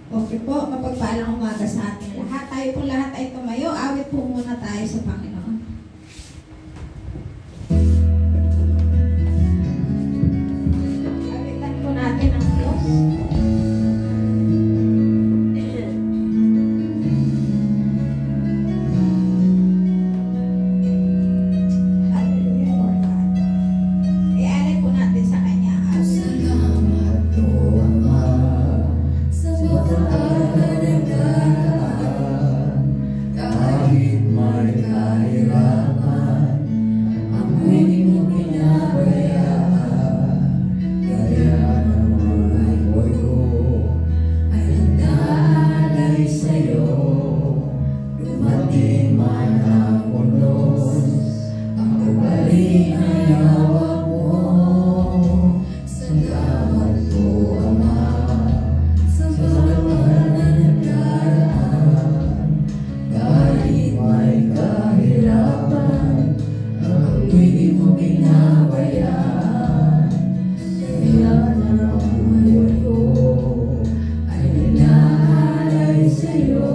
Okay po, mapagpalang umaga sa ating lahat. Tayo po lahat ay tumayo. Awit po muna tayo sa Panginoon. Awitan po natin ang Diyos. Hallelujah, Lord God. Ialay po natin sa Kanya. Salamat po, Ama, sa pagkakalagaan. Kahit may kahirapan, ako'y mo pinabayaan. Kaya naman ang buhay ko ay nagdalay sa'yo. Dumating man ang unos, ako pa rin ay hawak mo. Salamat po, Ama, sa pagmamahal na nagdaraan. Kahit may kahirapan, ako'y di mo pinabayaan. Kaya naman ang buhay ko ay nagdalay sa'yo.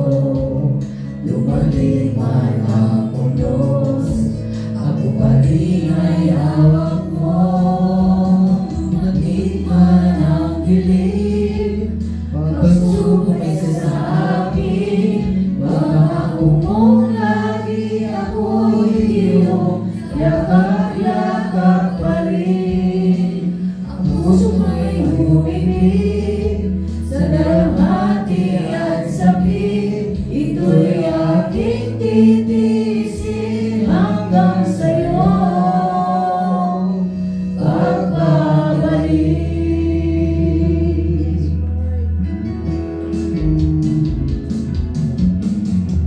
Dumating man ang unos, ako pa rin ay hawak mo. Dumating man ang dilim, pagsubok ay sa akin. Pangako mong lagi ako'y iyong yakap-yakap pa rin. Ang puso mo'y umibig sa dalamhati at sakit. Ito'y aking titiisin hanggang sa'yo pagbabalik.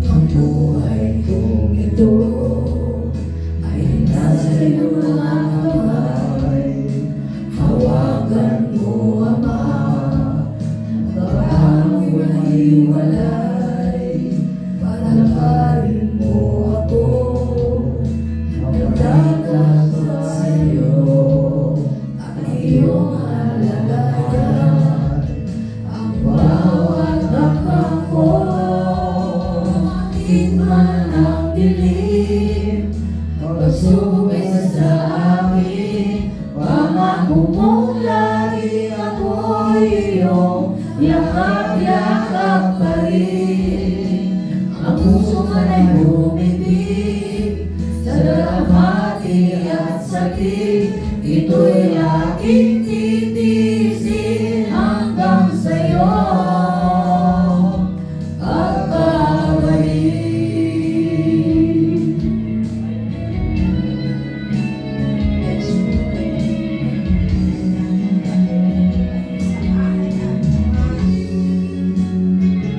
Ang buhay kong ito ay nasa iyong mga kamay. Hawakan mo, Ama, baka walang hiwalay. Palakarin mo ako, nagdadasal sa'yo. Ang iyong alalayan, ang bawat hakbang ko. Dumating man ang dilim, pagsubok ay sa akin. Pangako mong lagi ako'y iyong yakap-yakap pa rin. Ang puso man ay umibig sa dalamhati at sakit. Ito'y aking titiisin hanggang sa'yo pagbabalik.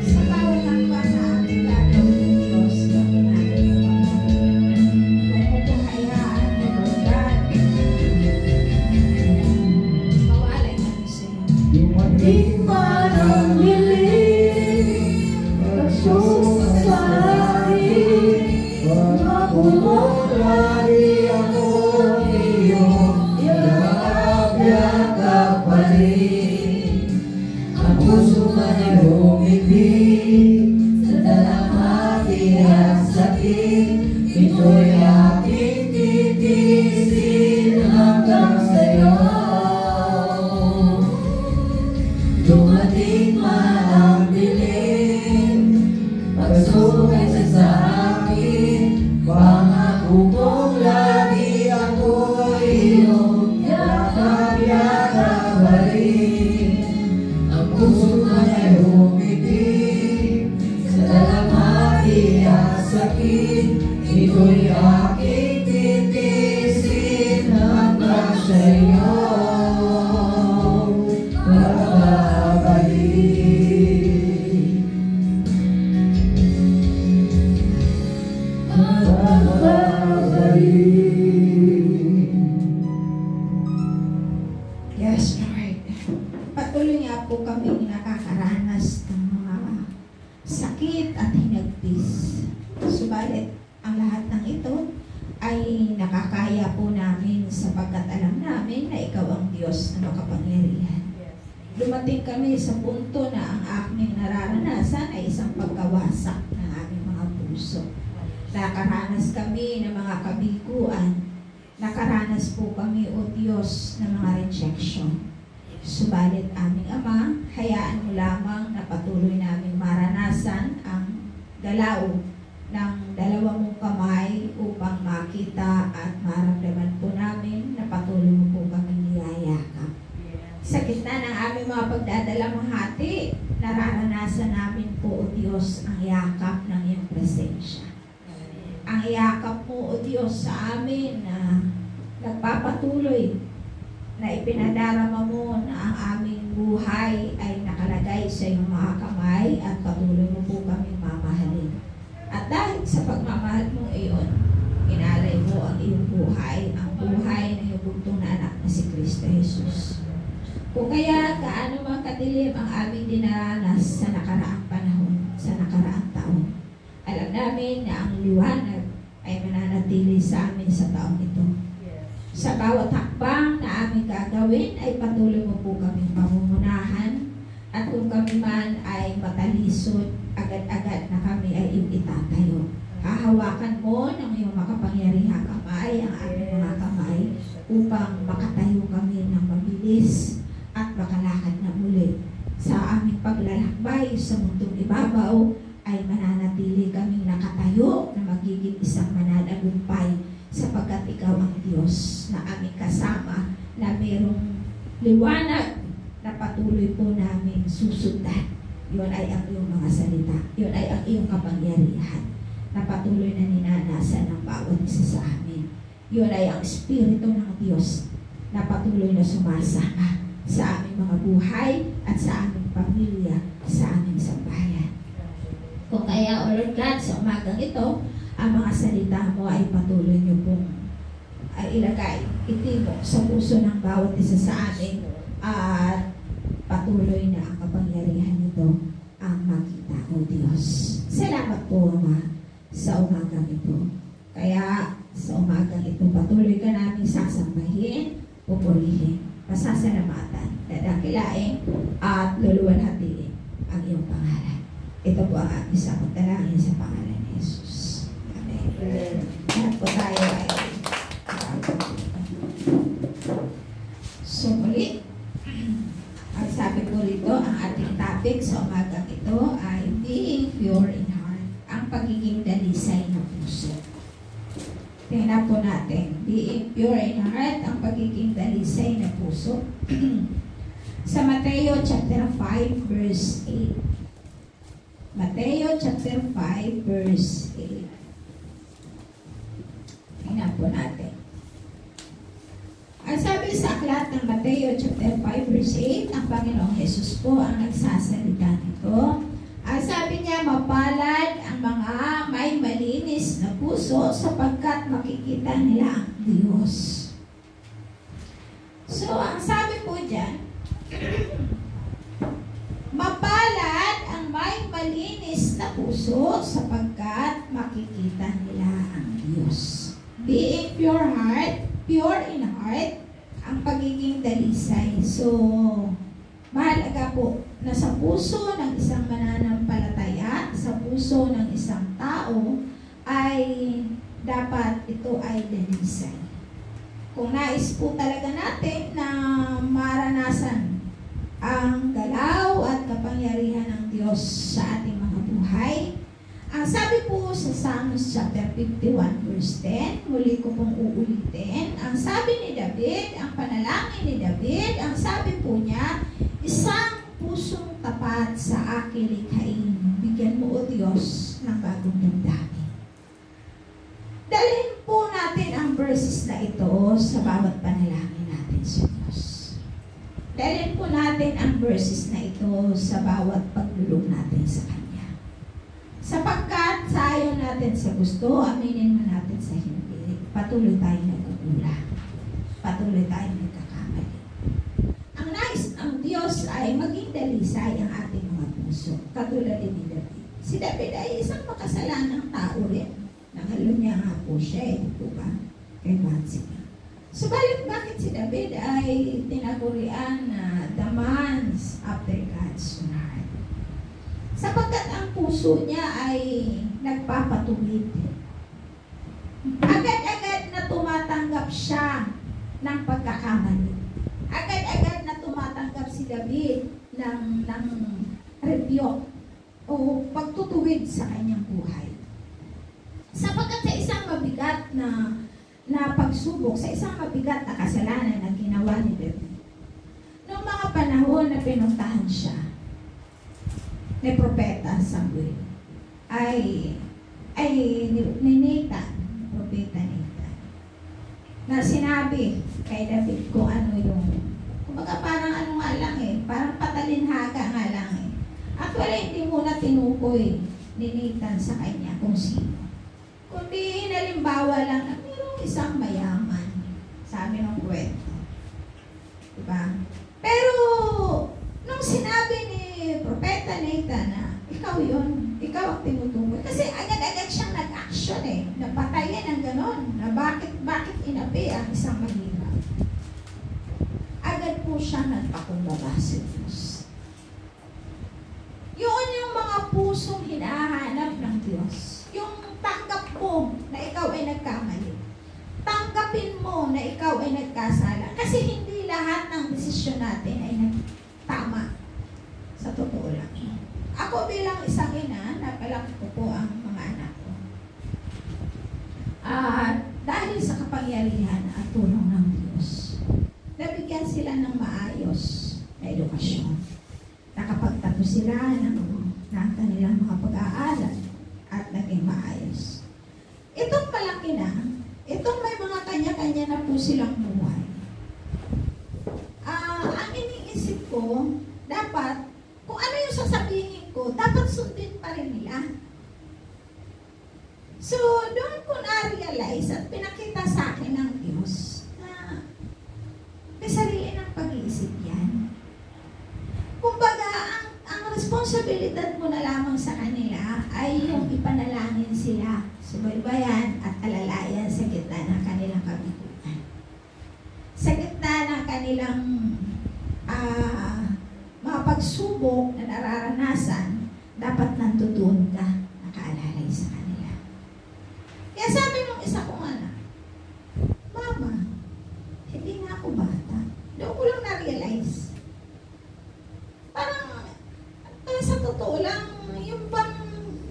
Sa bawat hakbang na ating gagawin, Diyos, gawin natin ang Panginoon. Huwag mo pong hayaan, Lord God. Mawalay kami sa'yo. Dumating man ang dilim, pagsubok sa akin. Pangako mong lagi ako'y iyong yakap-yakap pa rin. Ang puso man ay umibig sa dalamhati at sakit. Ito'y aking titiisin hanggang sa'yo. Dumating man ang dilim, pagsubok ay sa akin. Pangako mong lagi ako'y iyong yakap-yakap pa rin. Ang puso man ay umibig sa dalamhati at sakit. Ito'y aking titiisin hanggang sa'yo pagbabalik. Yes, Lord. Patuloy nga po kami nakakaranas ng mga sakit at hinagpis. Subalit, ang lahat ng ito ay nakakaya po namin sapagkat alam namin na Ikaw ang Diyos na makapangyarihan. Dumating kami sa punto na ang aming nararanasan ay isang pagkawasak ng aming mga puso. Nakaranas kami ng mga kabiguan. Nakaranas po kami, O Diyos, ng mga rejection. Subalit aming Ama, hayaan mo lamang na patuloy naming maranasan ang galaw ng dalawa mong kamay upang makita at maramdaman po namin na patuloy mo po kami niyayakap. Sa gitna ng aming mga pagdadalamhati, nararanasan namin po, O Diyos, ang yakap ng iyong presensya. Ang yakap mo, O Diyos, sa amin na nagpapatuloy na ipinadarama mo na ang aming buhay ay nakalagay sa iyong mga kamay at patuloy mo po kami mamahalin. At dahil sa pagmamahal mo iyon, inalay mo ang iyong buhay, ang buhay ng iyong bugtong na anak na si Kristo Jesus. Kung kaya gaano man kadilim ang aming dinaranas sa nakaraang panahon, sa nakaraang taon, alam namin na ang liwanag ay mananatili sa amin sa taong ito. Sa bawat hakbang na aming gagawin ay patuloy mo po kaming pamumunahan at kung kami man ay matalisod, agad-agad na kami ay iyong itatayo. Hahawakan mo ng iyong makapangyarihang kamay ang aming mga kamay upang makatayo kami ng mabilis at makalakad na muli. Sa aming paglalakbay sa mundong ibabaw ay mananatili kaming nakatayo na magiging isang mananagumpay sapagkat ikaw ang Diyos na aming kasama na mayroong liwanag na patuloy po namin susundan. Yun ay ang iyong mga salita. Yun ay ang iyong kapangyarihan na patuloy na ninanasan ng bawat isa sa amin. Yun ay ang Espiritu ng Diyos na patuloy na sumasama sa aming mga buhay at sa aming pamilya, sa aming sambahayan. Kung kaya, O Lord God, sa umagang ito, ang mga salita mo ay patuloy niyo pong ilagay, itimo sa puso ng bawat isa sa amin at patuloy na ang kapangyarihan nito ang makita, O Diyos. Salamat po, Ama, sa umagang ito. Kaya sa umagang ito, patuloy ka namin sasambahin, pupurihin, pasasalamatan, dadakilain, at luluwalhatiin ang iyong pangalan. Ito po ang aming samantalangin sa pangalan ni Jesus. Amen. Lahat po tayo ay so muli, ang sabi ko rito, ang ating topic sa umagang ito ay being pure in heart, ang pagiging dalisay na puso. Tingnan po natin, being pure in heart, ang pagiging dalisay na puso. Sa Mateo chapter 5 verse 8. Mateo chapter 5 verse 8. Tingnan po natin. Ang sabi sa aklat ng Mateo chapter 5 verse 8, ang Panginoong Jesus po ang nagsasalita nito. Ang sabi niya, mapalad ang mga may malinis na puso sapagkat makikita nila ang Diyos. So, ang sabi po dyan, mapalad ang may malinis na puso sapagkat makikita nila ang Diyos. Being pure in heart, ang pagiging dalisay. So, mahalaga po na sa puso ng isang mananampalataya, sa puso ng isang tao, ay dapat ito ay dalisay. Kung nais po talaga natin na maranasan ang galaw at kapangyarihan ng Diyos sa ating mga buhay, ang sabi po sa Psalms chapter 51 verse 10, muli ko pong uulitin, ang sabi ni David, ang panalangin ni David, ang sabi po niya, isang pusong tapat sa aking likhain, bigyan mo, O Diyos, ng bagong damdamin. Dalhin po natin ang verses na ito sa bawat panalangin natin sa Diyos. Dalhin po natin ang verses na ito sa bawat paglulong natin sa Kanya. Sapagkat sa ayaw natin sa gusto, aminin man natin sa hindi, patuloy tayo nagkukulang. Patuloy tayo nagkakamali. Ang nais ng Diyos ay maging dalisay ang ating mga puso, katulad ni David. Si David ay isang makasalanang tao rin. Nangalo niya nga po siya, di po ba? Kay Bathsheba. Subalit bakit si David ay tinagurian na the man after God's own heart? sapagkat ang puso niya ay nagpapatuwid. Agad-agad na tumatanggap siya ng pagkakamali. Agad-agad na tumatanggap si David ng rebuke o pagtutuwid sa kanyang buhay. Sapagkat sa isang mabigat na pagsubok, sa isang mabigat na kasalanan na ginawa ni David, noong mga panahon na pinuntahan siya ni Propeta Samuel, ay ni Nathan, Propeta Nathan, na sinabi kay David kung ano yung, kumbaga parang ano nga lang parang patalinhaga nga lang Actually, hindi muna tinukoy ni Nathan sa kanya kung sino. Kundi halimbawa lang na mayroong isang mayaman, sabi ng kwento. Diba? Pero, nung sinabi ni Propeta Nathan na, ikaw yun, ikaw ang tinutukoy. Kasi agad-agad siyang nag-action napatayin ang ganon, na bakit inapi ang isang mahirap. Agad po siyang nagpakumbaba sa Diyos. Yun yung mga pusong hinahanap ng Diyos. Yung tanggap mo na ikaw ay nagkamali. Tanggapin mo na ikaw ay nagkasala. Kasi hindi lahat ng desisyon natin ay tama. Sa totoo lang. Ako bilang isang ina, napalaki ko po ang mga anak ko. Dahil sa kapangyarihan at tulong ng Diyos, nabigyan sila ng maayos na edukasyon. Nakapagtapos sila ng kanilang mga pag-aaral at naging maayos. Itong malaki na, itong may mga kanya-kanya na po silang buhay. Ang iniisip ko, dapat, kung ano yung sasabihin ko, dapat sundin pa rin nila. So, doon ko na-realize at pinakita sa akin ng Diyos na may sarili ng pag-iisip yan. Kumbaga, ang responsibilidad mo na lamang sa kanila ay yung ipanalangin sila, subaybayan at alalayan sa gitna ng kanilang kabiguan. Sa gitna ng kanilang mga pagsubok na nararanasan, dapat nandoon ka, nakaalalay sa kanila. Kaya sabi nung isa kong anak, Mama, hindi nga ako bata. Doon ko lang na-realize. Parang, sa totoo lang, yung bang,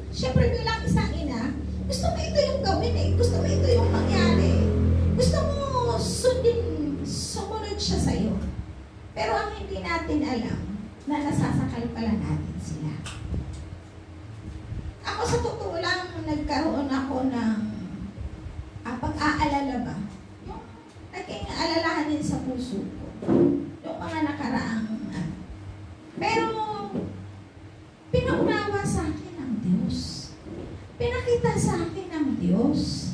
syempre bilang isang ina, gusto mo ito yung gawin gusto mo ito yung mangyari. Gusto mo sumunod siya sa'yo. Pero ang hindi natin alam, na nasasakal pala natin sila. Ako sa totoo lang, nagkaroon ako ng pag-aalala ba? Yung naging alalahanin sa puso ko. Yung mga nakaraang pero pinaunawa sa akin ng Diyos. Pinakita sa akin ng Diyos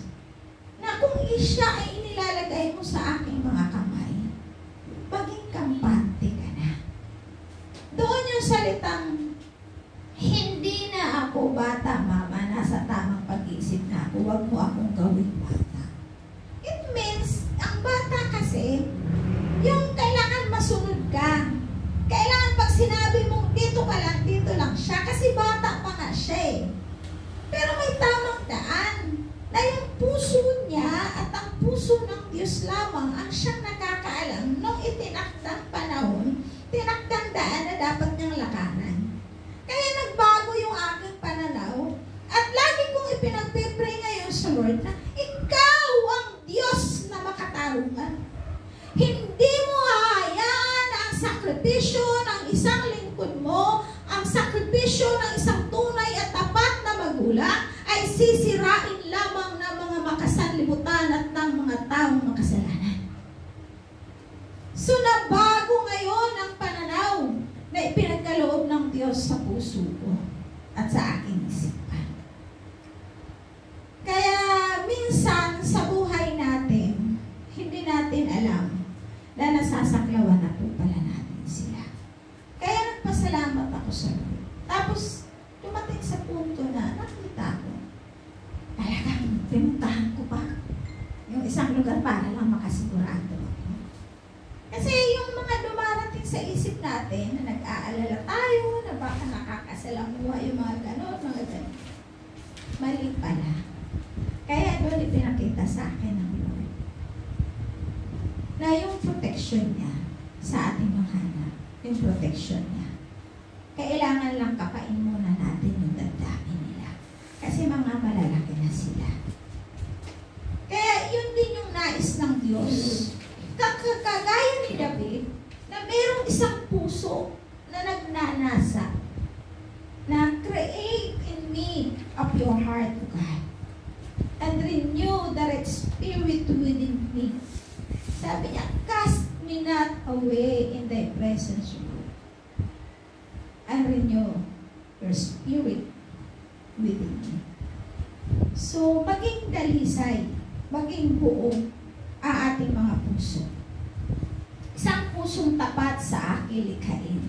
na kung siya ay inilalagay mo sa aking mga kamay, maging kampante ka na. Doon yung salitang, hindi na ako bata, Mama, nasa tamang pag-iisip na ako, huwag mo akong gawing bata. It means, ang bata kasi, yung kailangan masunod ka. Kailangan pag sinabi mong dito ka lang, dito lang siya, kasi bata pa nga siya Pero may tamang daan na yung puso niya at ang puso ng Diyos lamang ang siyang nakakaalam nung itinakdang panahon, tinakdang daan na dapat niyang lakaran. Kaya nagbago yung aking pananaw at lagi kong ipinagpipray ngayon sa Lord na ikaw ang Diyos na makatarungan. Hindi mo hahayaan na ang sakripisyo ng isang lingkod mo, ang sakripisyo ng isang tunay at tapat na magulang ay sisirain lamang ng mga makasanlibutan at ng mga taong makasalanan. So nabago ngayon ang pananaw na ipinagkaloob ng Diyos sa puso ko at sa aking isipan. Kaya minsan sa buhay natin, hindi natin alam na nasasaklawan na po pala natin sila. Kaya nagpasalamat ako sa Lord. Tapos, dumating sa punto na nakita ko, talagang pinuntahan ko pa yung isang lugar para lang makasigurado ako. Kasi yung mga dumarating sa isip natin na nag-aalala tayo, na baka nakakasalanguha mali pala. Kaya doon ipinakita sa akin ng Lord na yung protection niya sa ating mga anak, yung protection niya. Kailangan lang kapain muna natin yung damdamin nila. Kasi mga malalaki na sila. Kaya yun din yung nais ng Diyos. Kagaya ni David, na mayroong isang puso na nagnanasa, na create in me of your heart, God, and renew the right spirit within me. Sabi niya, cast me not away in thy presence, Lord, and renew your spirit within me. So, maging dalisay, maging buo ang ating mga puso. Isang pusong tapat sa aking likhain.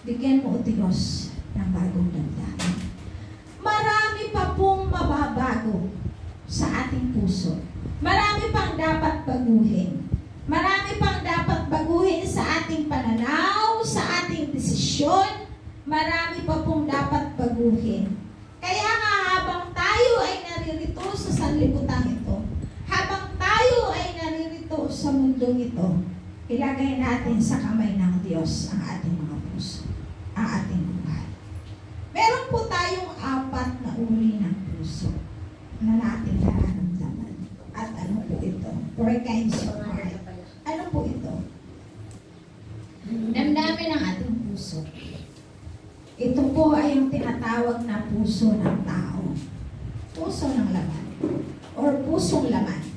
Bigyan mo, O Diyos, ng bagong damdamin. Marami pa pong mababago sa ating puso. Marami pang dapat baguhin. Marami pang dapat baguhin sa ating pananaw, sa ating desisyon. Marami pa pong dapat baguhin. Kaya nga habang tayo ay naririto sa sanlibutan ito, habang tayo ay naririto sa mundong ito, ilagay natin sa kamay ng Diyos ang ating mga puso, ang ating buhay. Meron po tayong 4 na uri ng puso na natin nararamdaman. At ano po ito? 4 kinds of heart. Ano po ito? Damdamin ang ating puso. Ito po ay yung tinatawag na puso ng tao. Puso ng laman. Or pusong laman.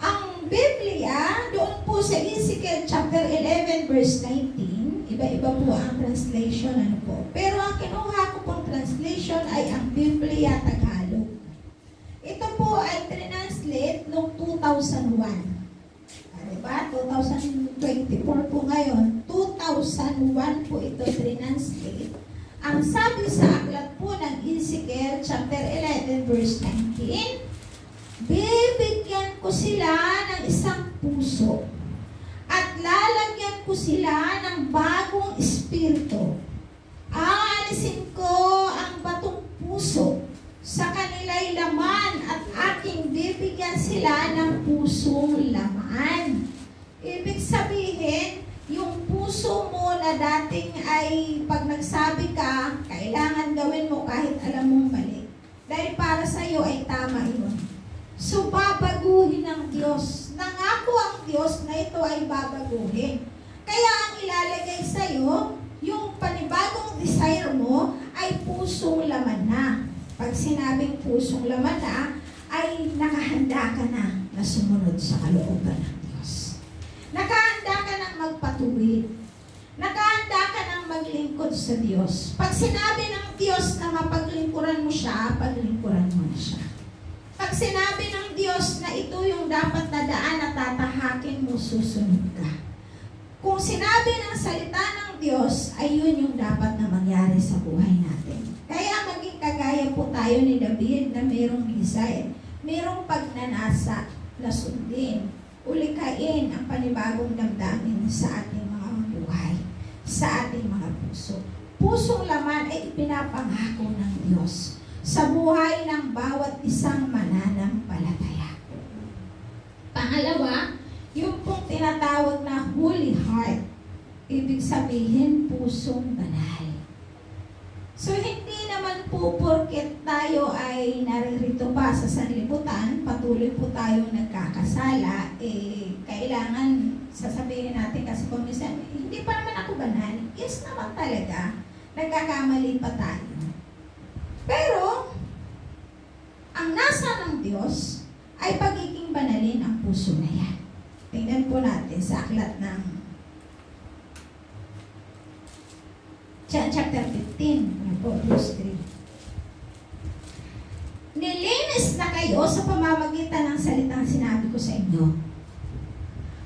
Ang Biblia, doon po sa Ezekiel chapter 11 verse 19, iba-iba po ang translation, ano po. Pero ang kinuha ko pong translation ay ang Biblia Tagalog. Ito po ay translate noong 2001. Diba? 2024 po ngayon. 2001 po ito translate. Ang sabi sa aklat po ng Ezekiel chapter 11 verse 19, bibigyan ko sila ng isang puso at lalagyan ko sila ng bagong espiritu. Aalisin ko ang batong puso sa kanila'y laman at aking bibigyan sila ng pusong laman. Ibig sabihin, yung puso mo na dating ay pag nagsabi ka, kailangan gawin mo kahit alam mong mali. Dahil para sa iyo ay tama yun. So, babaguhin ng Diyos. Nangako ang Diyos na ito ay babaguhin. Kaya ang ilalagay sa iyo, yung panibagong desire mo ay pusong laman na. Pag sinabing pusong laman na, ay nakahanda ka na sumunod sa kalooban ng Diyos. Nakahanda ka ng magpatuwid. Nakahanda ka ng maglingkod sa Diyos. Pag sinabi ng Diyos na mapaglingkuran mo siya, paglingkuran mo na siya. Pag sinabi ng Diyos na ito yung dapat na daan na tatahakin mo, susunod ka. Kung sinabi ng salita ng Diyos, ay yun yung dapat na mangyari sa buhay natin. Kaya maging kagaya po tayo ni David na mayroong desire, mayroong pagnanasa na sundin, ulikain ang panibagong damdamin sa ating mga buhay, sa ating mga puso. Pusong laman ay ipinapangako ng Diyos sa buhay ng bawat isang mananampalataya. Pangalawa, yung pong tinatawag na holy heart, ibig sabihin pusong banal. So, hindi naman po porket tayo ay naririto pa sa sanlibutan, patuloy po tayong nagkakasala, kailangan sasabihin natin kasi kung minsan, hindi pa naman ako banal. Yes naman talaga, nagkakamali pa tayo. Pero, ang nasa ng Diyos ay pagiging banalin ang puso na yan. Tingnan po natin sa aklat ng chapter 15, verse 3. Nilinis na kayo sa pamamagitan ng salitang sinabi ko sa inyo.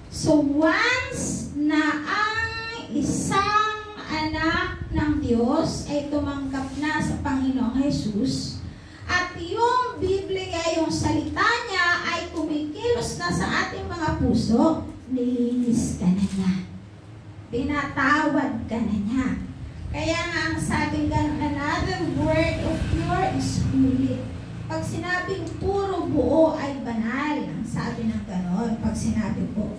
So once na ang isang anak ng Diyos ay tumanggap na sa Panginoong Jesus, at yung Biblia, yung salita niya ay kumikilos na sa ating mga puso, nilinis ka na niya. Pinatawad ka na niya. Kaya nga ang sabi nga, another word of pure is holy. Pag sinabing puro buo ay banal. Ang sabi ng ganon, pag sinabi po.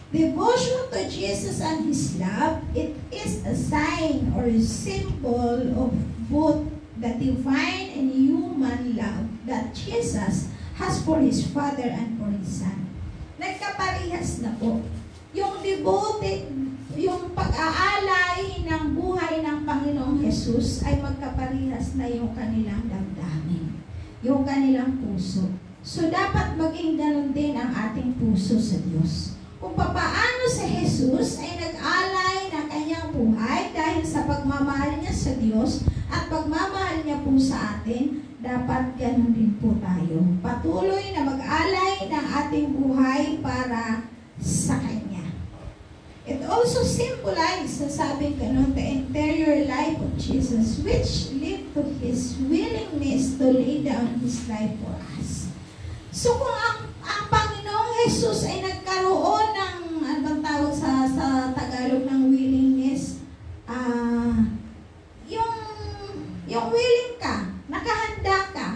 Devotion to Jesus and His love, it is a sign or a symbol of both the divine and human love that Jesus has for His Father and for His Son. Nagkaparehas na po. Yung devoted, yung pag-aalay ng buhay ng Panginoong Jesus ay magkaparehas na yung kanilang damdamin, yung kanilang puso. So, dapat maging ganun din ang ating puso sa Diyos. Kung papaano si Jesus ay nag-alay ng kanyang buhay dahil sa pagmamahal niya sa Diyos at pagmamahal niya po sa atin, dapat ganun din po tayo. Patuloy na mag-alay ng ating buhay para sa Kanya. It also symbolizes, sabi ganun, the interior life of Jesus, which led to His willingness to lay down His life for us. So kung ang Panginoong Jesus ay nagkaroon ng, ano bang tawag sa Tagalog ng willingness, yung willing ka, nakahanda ka,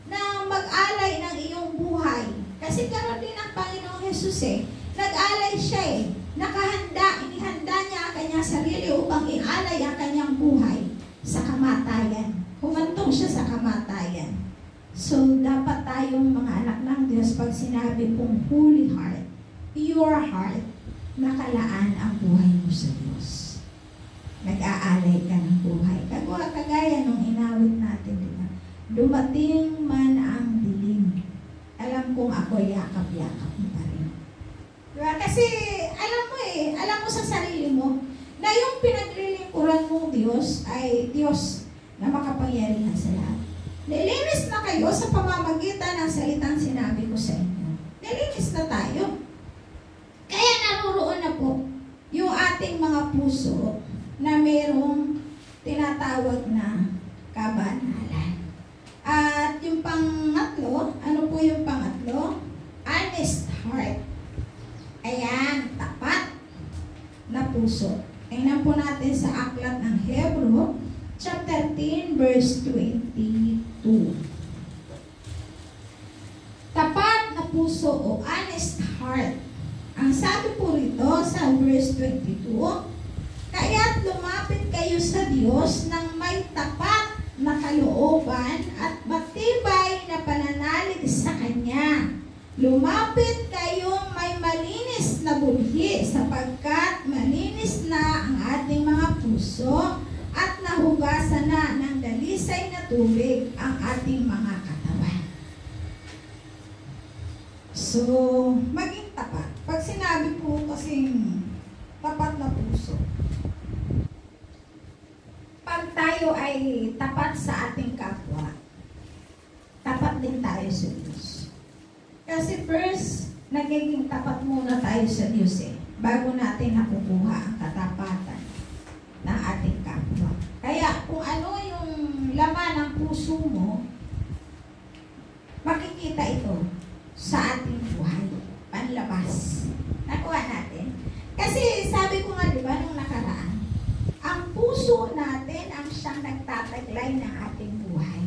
na mag-alay ng iyong buhay. Kasi karoon din ang Panginoong Jesus nag-alay siya nakahanda, inihanda niya ang kanyang sarili upang i-alay ang kanyang buhay sa kamatayan. Humantong siya sa kamatayan. So, dapat tayong mga anak ng Diyos, pag sinabi pong holy heart, pure heart, nakalaan ang buhay mo sa Diyos. Nag-aalay ka ng buhay. Kagaya nung inawit natin, diba? Dumating man ang dilim. Alam kong ako yakap-yakap mo pa rin. Diba? Kasi, alam mo sa sarili mo, na yung pinaglilingkuran mong Diyos ay Diyos na makapangyarihan sa lahat. Nilinis na kayo sa pamamagitan ng salitang sinabi ko sa inyo. Nilinis na tayo. Kaya naruroon na po yung ating mga puso na mayroong tinatawag na kabanalan. At yung pangatlo, ano po yung pangatlo? Honest heart. Ayan, tapat na puso. Tingnan po natin sa aklat ng Hebrew, chapter 10, verse 22. Tapat na puso o honest heart. Ang sabi po rito sa verse 22, kaya't lumapit kayo sa Diyos ng may tapat na kalooban at matibay na pananalig sa Kanya. Lumapit kayong may malinis na budhi sapagkat malinis na ang ating mga puso at nahugasan na ng dalisay na tubig ang ating mga katawan. So, maging tapat. Pag sinabi po kasing tapat na puso, pag tayo ay tapat sa ating kapwa, tapat din tayo sa Diyos. Kasi first, nagiging tapat muna tayo sa Diyos bago natin nakukuha ang katapatan ng ating kapwa. Kaya kung ano yung laman ng puso mo, makikita ito sa ating buhay, panlabas. Nakuha natin. Kasi sabi ko nga, di ba, nung nakaraan, ang puso natin ang siyang nagtataglay ng ating buhay.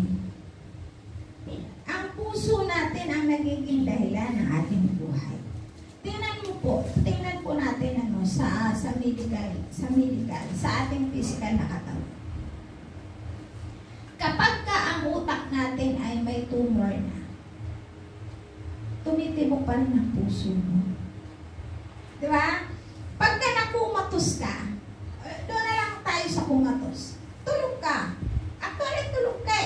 Ang puso natin ang nagiging dahilan ng ating buhay. Tingnan po natin sa medical, sa ating physical na katawan. Kapag ka ang utak natin ay may tumor na, tumitibok pa rin ang puso mo. Di ba? Pagka nakumatos ka, doon na lang tayo sa kumatos. Tulog ka. Actually, tulog ka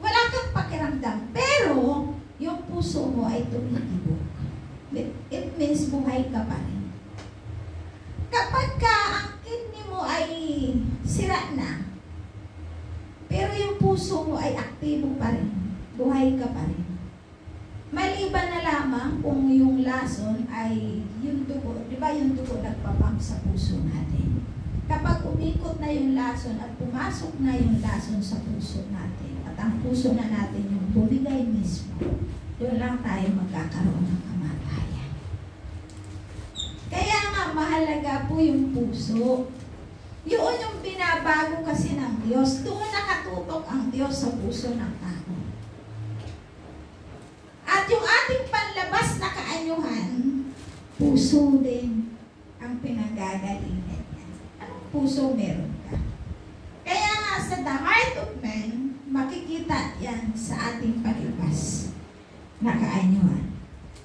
Wala kang pakiramdam. Pero, yung puso mo ay tumitibok. It means buhay ka pa rin. Kapag ka ang kidney mo ay sira na, pero yung puso mo ay aktibo pa rin, buhay ka pa rin. Maliban na lamang kung yung lason ay yung dugo, di ba yung dugo nagpapump sa puso natin. Kapag umikot na yung lason at pumasok na yung lason sa puso natin, at ang puso na natin yung bumigay mismo, doon lang tayo magkakaroon ng kamatayan. Kaya nga mahalaga po yung puso. Yun yung binabago kasi ng Diyos. Doon nakatutok ang Diyos sa puso ng tao. At yung ating panlabas na kaanyuhan, puso din ang pinanggagalingan niya. Anong puso meron ka? Kaya nga sa the heart of man, makikita yan sa ating palibas na kaanyuhan.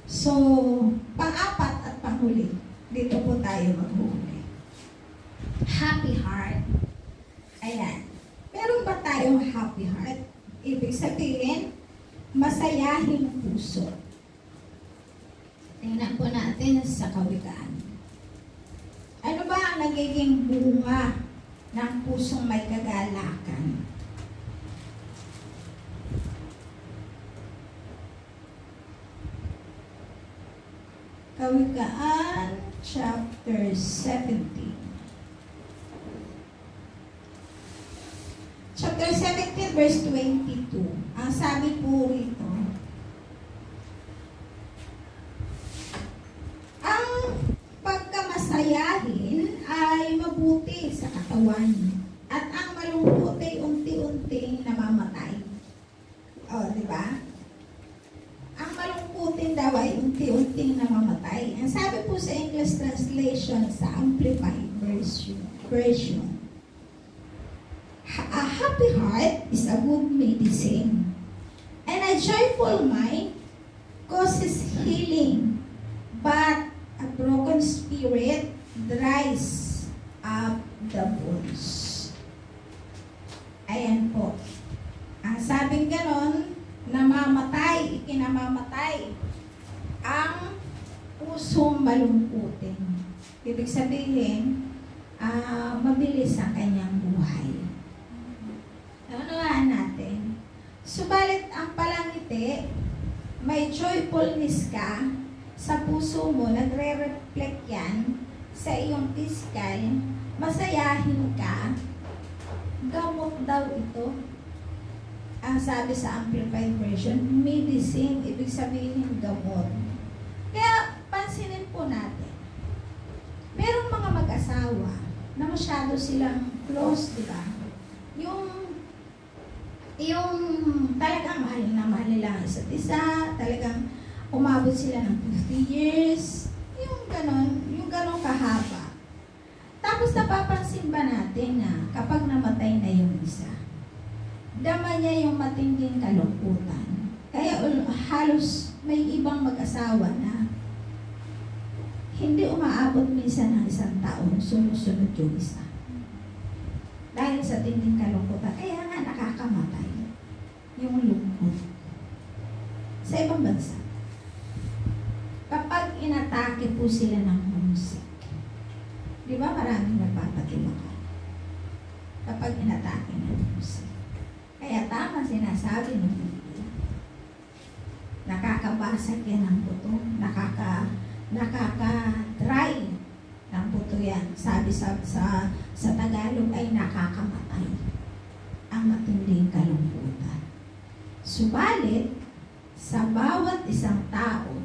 So, pang-apat at panghuli, dito po tayo maghuli. Happy heart. Ayan. Meron ba tayong happy heart? Ibig sabihin, masayahing puso. Tingnan po natin sa Kawikaan. Ano ba ang nagiging bunga ng pusong may kagalakan? Kawikaan chapter 17. Chapter 17 verse 22. Ang sabi po rito, ang pagkamasayahin ay mabuti sa katawan at ang malungkot ay unti-unting namamatay. O, di ba? Ang malungkutin daw ay unti-unting namamatay. Ang sabi po sa English translation sa Amplified version, a happy heart is a good medicine, and a joyful mind causes healing, but a broken spirit dries up the bones. Ayan po. Ang sabing ganon, namamatay, ikinamamatay ang pusong malungkutin. Ibig sabihin, mabilis ang kanyang buhay. Unawahan natin. Subalit ang palangiti, may joyfulness ka sa puso mo, nagre-reflect yan sa iyong physical, masayahin ka, gamot daw ito. Ang sabi sa Amplified version, medicine, ibig sabihin gamot. Kaya pansinin po natin, merong mga mag-asawa na masyado silang close, di ba? Yung talagang mahal na mahal nila ang isa't isa, talagang umabot sila ng 50 years, yung ganon kahaba. Tapos napapansin ba natin na kapag namatay na yung isa, dama niya yung matinding kalungkutan. Kaya halos may ibang mag-asawa na hindi umaabot minsan ng isang taon, sunod-sunod yung isa. Dahil sa tinding kalungkutan, kaya nga nakakamatay yung lungkot. Sa ibang bansa, kapag inatake po sila ng homesick, di ba maraming nagpapatiwakan kapag inatake ng homesick? Kaya tama sinasabi ng Biblia. Nakakabasag yan ng buto. Nakaka-dry ng buto yan. Sabi sa Tagalog ay nakakamatay ang matinding kalungkutan. Subalit, sa bawat isang tao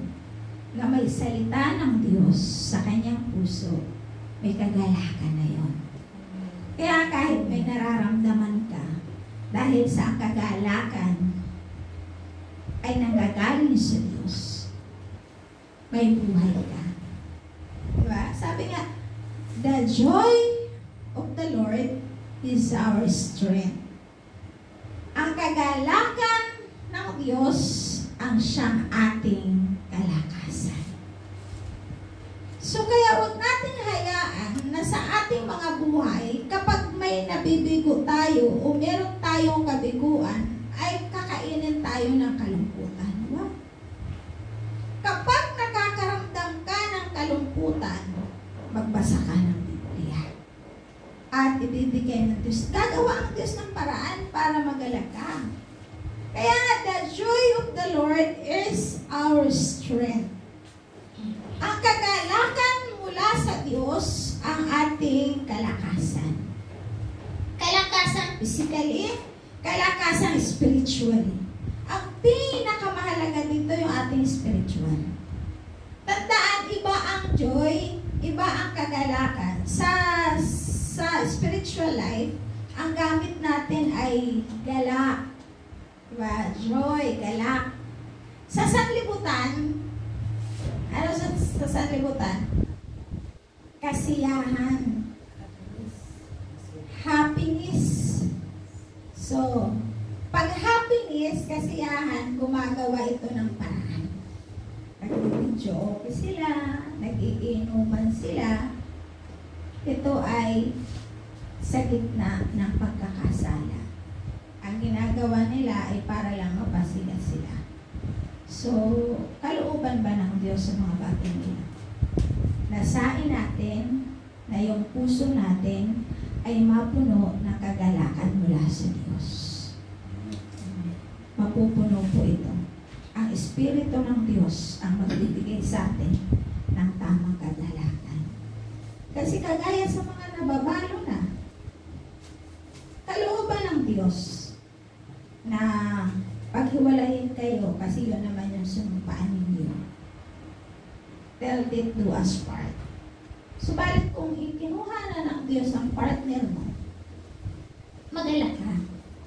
na may salita ng Diyos sa kanyang puso, may kagalakan na yon. Kaya kahit may nararamdaman ka, dahil sa ang kagalakan ay nanggagaling sa Diyos, may buhay ka. Diba? Sabi nga, the joy of the Lord is our strength. Ang kagalakan ng Diyos ang siyang ating kalakasan. So kaya huwag natin hayaan na sa ating mga buhay, kapag may nabibigo tayo o meron tayong kabiguan, ay kakainin tayo ng kalungkutan. Wow. Kapag nakakaramdam ka ng kalungkutan, magbasa ka ng Biblia. At ibibigay ng Diyos. Gagawa ang Diyos ng paraan para magalang ka. Kaya the joy of the Lord is our strength. Ang kagalakan mula sa Diyos ang ating kalakasan. Kalakasan physically, kalakasan spiritually. Ang pinakamahalaga dito yung ating spiritual. Tandaan, iba ang joy, iba ang kagalakan. Sa sa spiritual life, ang gamit natin ay galak. Diba? Joy, galak. Sa sanlibutan, ano sa sanlibutan? Kasiyahan. Happiness. So, pag happiness, kasiyahan, gumagawa ito ng paraan. Nag-video okay sila, nag-iinuman sila. Ito ay sa gitna ng pagkakasala. Ang ginagawa nila ay para lang mapasiga sila. So, kalooban ba ng Diyos sa mga bagay nila? Nasain natin na yung puso natin ay mapuno ng kagalakan mula sa Diyos. Mapupuno po ito. Ang Espiritu ng Diyos ang magbibigay sa atin ng tamang kagalakan. Kasi kagaya sa mga nababalo na, kalooban ng Diyos na paghiwalayin kayo kasi yun naman yung sinumpaan ninyo. Tell it do us part. Subalit kung ikinuha na ng Diyos ang partner mo, magalak ka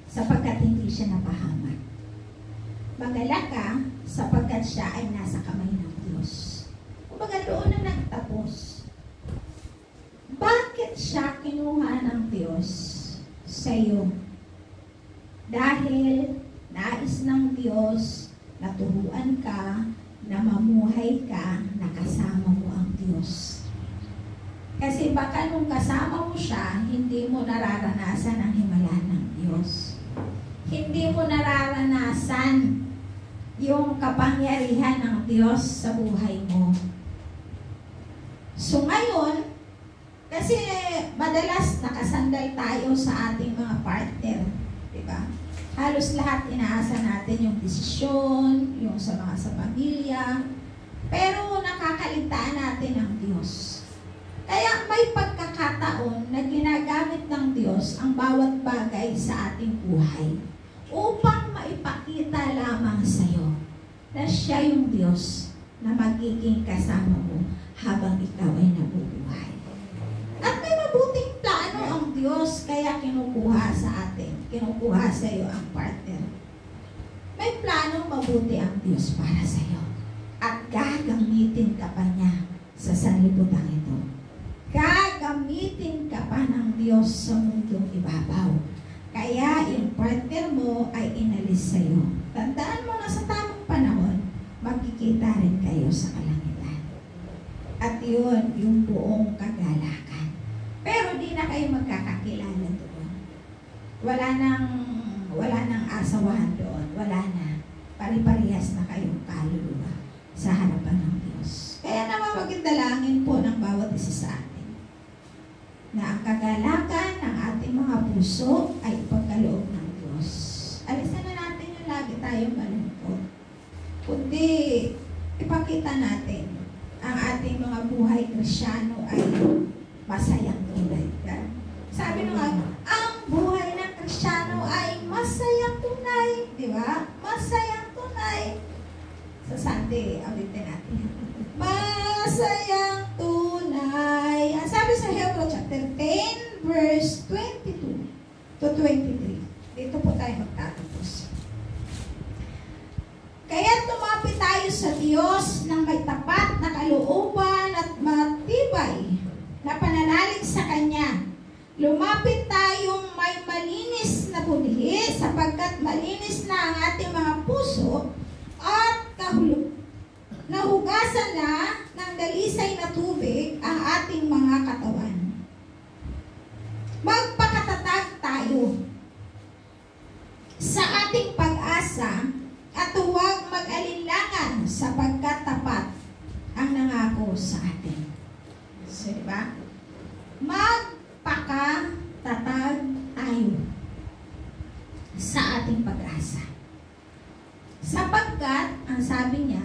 sapagkat hindi siya napahamak. Magalak ka sapagkat siya ay nasa kamay ng Diyos. Kumbaga doon na nagtapos. Bakit siya kinuha ng Diyos sa iyo? Dahil nais ng Diyos na turuan ka, na mamuhay ka, na kasama mo ang Diyos. Kasi baka nung kasama mo siya, hindi mo nararanasan ang himala ng Diyos. Hindi mo nararanasan yung kapangyarihan ng Diyos sa buhay mo. So ngayon, kasi madalas nakasandal tayo sa ating mga partner, di ba? Halos lahat inaasa natin yung desisyon, yung sa mga sa pamilya, pero nakakaligtaan natin ang Diyos. Kaya may pagkakataon na ginagamit ng Diyos ang bawat bagay sa ating buhay upang maipakita lamang sa iyo na siya yung Diyos na magiging kasama mo habang ikaw ay nabubuhay. At may mabuting plano ang Diyos, kaya kinukuha sa atin, kinukuha sa iyo ang partner. May planong mabuti ang Diyos para sa iyo. At gagamitin ka pa niya sa sanlibutan ito. Gagamitin ka pa ng Diyos sa mundong ibabaw. Kaya yung partner mo ay inalis sa iyo. Tandaan mo na sa tamang panahon, magkikita rin kayo sa kalangitan. At yun, yung buong kagalakan. Pero di na kayo magkakakilala doon. Wala nang asawahan doon. Wala na. Pari-parihas na kayong kaluluwa sa harapan ng Diyos. Kaya naman magindalangin po ng bawat isa sa atin na ang kagalakan ng ating mga puso ay ipagkaloob ng Diyos. Alisan na natin yung lagi tayong malungkot. Kundi ipakita natin ang ating mga buhay Kristyano ay masayang tunay. Sabi nung ang buhay ng Kristyano ay masayang tunay. Di ba? Masayang tunay. Sa Sunday, awitin natin. Masayang tunay. Ang sabi sa Hebrew chapter 10, verse 22 to 23. Dito po tayo magtatapos. Kaya tumapit tayo sa Diyos ng may tapat na kalooban at matibay na pananalig sa Kanya. Lumapit tayong may malinis na budhi sapagkat malinis na ang ating mga puso at nahugasan na ng dalisay na tubig ang ating mga katawan. Magpakatatag tayo sa ating pag-asa at huwag mag-alinlangan sapagkat tapat ang nangako sa atin. So, diba? Magpakatatag tayo sa ating pag-asa. Sapagkat, ang sabi niya,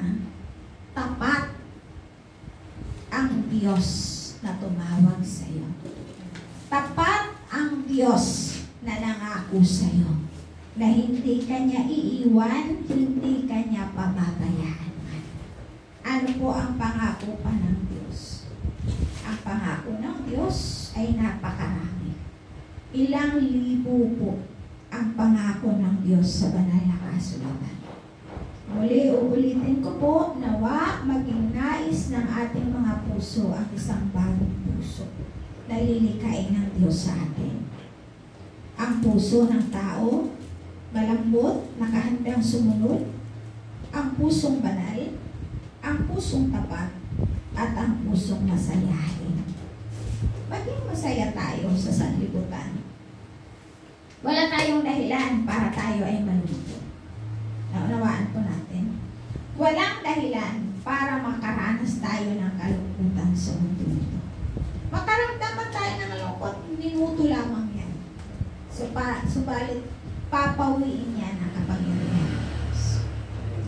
tapat ang Diyos na tumawag sa iyo. Tapat ang Diyos na nangako sa iyo na hindi Kanya iiwan, hindi Kanya pababayaan. Ano po ang pangako pa ng Diyos? Ang pangako ng Diyos ay napakarami. Ilang libo po ang pangako ng Diyos sa banal na kasulatan. Muli, uulitin ko po, nawa maging nais ng ating mga puso ang isang bagong puso na lilikhain ng Diyos sa atin. Ang puso ng tao, malambot, nakahandang sumunod, ang pusong banal, ang pusong tapat, at ang pusong masayahin. Maging masaya tayo sa sanlibutan. Wala tayong dahilan para tayo ay malungkot. Naunawaan po natin. Walang dahilan para makaranas tayo ng kalungkutan sa mundo nito. Makaramdaman tayo ng malungkot, minuto lamang yan. Subalit, papawiin yan ang kapangyarihan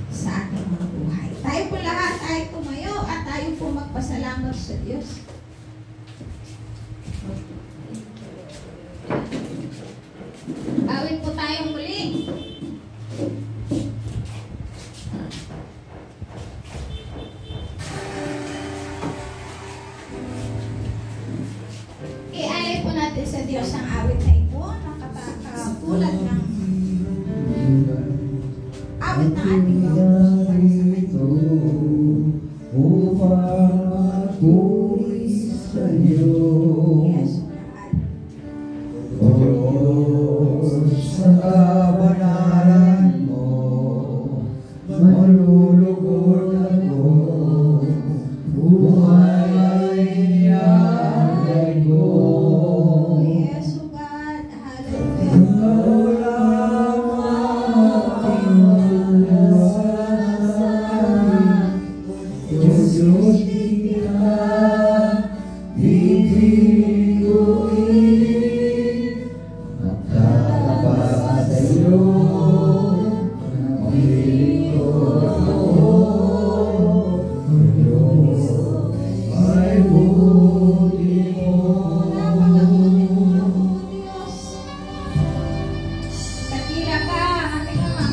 sa ating mga buhay. Tayo po lahat ay tumayo at tayo po magpasalamat sa Diyos. Awit po tayong muli. Ialay po natin sa Diyos ang awit na ito, nakatulad ng awit na ating gawin para sa Kanya. Upang magpuri sa iyo, Yes, O Diyos, sa kabanalan mo, malulugod ako, buhay ay inialay ko. yes, O God, hallelujah. Ikaw lang aking lupasan, Diyos, Diyos, di ka bibiguin. Magtatapat sa iyo, maglilingkod ako. O Diyos, ay buti mo. Napakabuti mo, O Diyos. Dakila ka, ating Ama.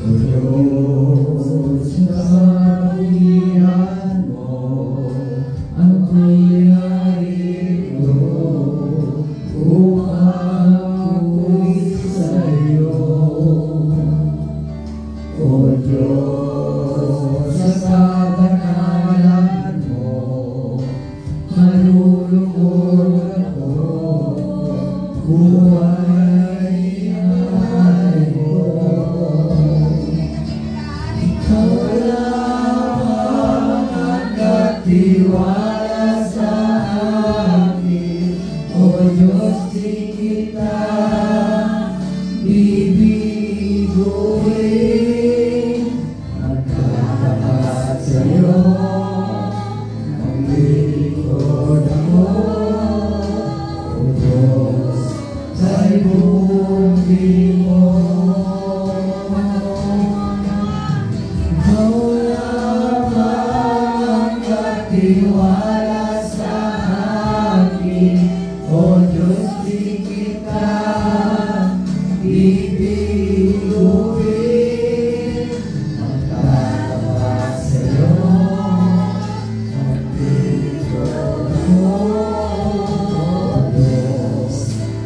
O Diyos, sa kahiyan mo, ako'y narito upang magpuri sa iyo. O Diyos, sa kabanalan mo, malulugod ako, buhay ay ko. Ikaw lamang ang nagtiwala sa akin, O Diyos, di kita bibiguin. Magtatapat sa iyo, maglilingkod ako. O Diyos, sa'y buti mo. Ikaw lamang ang nagtiwala sa akin, O Diyos, di kita bibiguin. Magtatapat sa iyo, maglilingkod ako. O Diyos,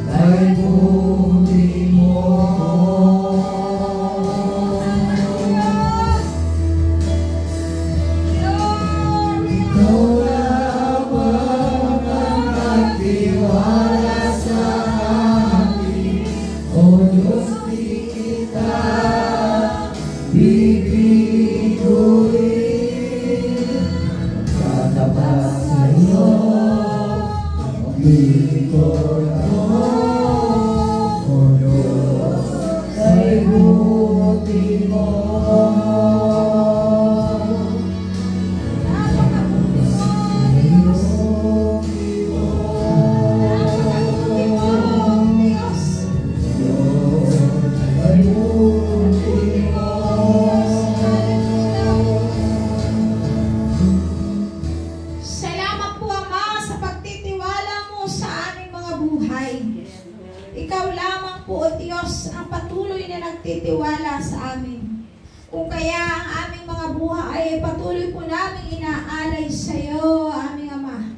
ay buti mo. Ikaw lamang ang nagtiwala sa akin, O Diyos, di kita bibiguin. Magtatapat sa iyo, maglilingkod ako. O Diyos, ay buti mo. Salamat po, Ama, sa pagtitiwala mo sa aming mga buhay. Ikaw lamang po, O Diyos, ang patuloy na nagtitiwala sa amin. Kung kaya ang aming mga buhay ay patuloy po namin inaalay sa iyo, aming Ama.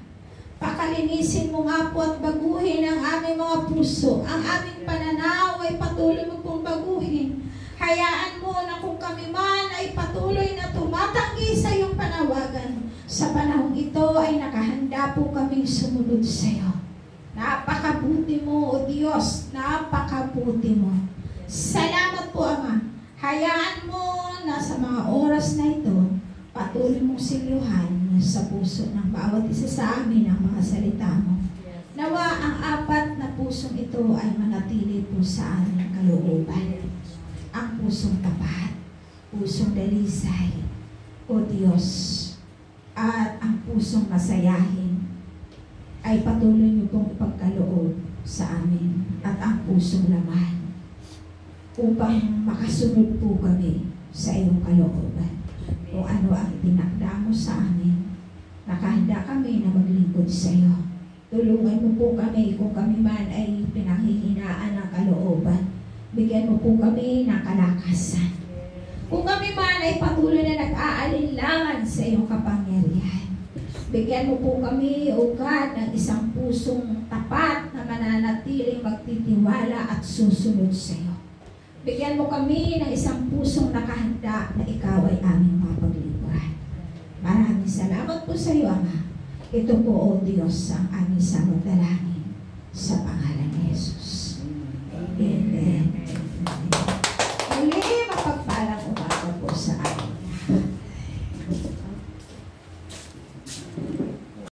Pakaliwala linisin mo nga po at baguhin ang aming mga puso. Ang aming pananaw ay patuloy mo pong baguhin. Hayaan mo na kung kami man ay patuloy na tumatanggi sa iyong panawagan, sa panahong ito ay nakahanda po kaming sumunod sa iyo. Napakabuti mo, O Diyos, napakabuti mo. Salamat po, Ama. Hayaan mo na sa mga oras na ito, patuloy mong silyuhan sa puso ng bawat isa sa amin ang mga salita mo. Nawa ang apat na pusong ito ay manatili po sa aming kalooban. Ang pusong tapat, pusong dalisay, O Diyos, at ang pusong masayahin ay patuloy niyo pong ipagkaloob sa amin at ang pusong laman upang makasunod po kami sa iyong kalooban. Kung ano ang itinakda mo sa amin, nakahanda kami na maglingkod sa iyo. Tulungan mo po kami kung kami man ay pinanghihinaan ng kalooban. Bigyan mo po kami ng kalakasan. Kung kami man ay patuloy na nag-aalinlangan sa iyong kapangyarihan, bigyan mo po kami, O God, ng isang pusong tapat na mananatiling magtitiwala at susunod sa iyo. Bigyan mo kami ng isang pusong nakahanda na ikaw ay aming mapaglingkuran. Maraming salamat po sa iyo, Ama. Ito po, O Diyos, ang aming samot dalangin sa pangalan ni Jesus.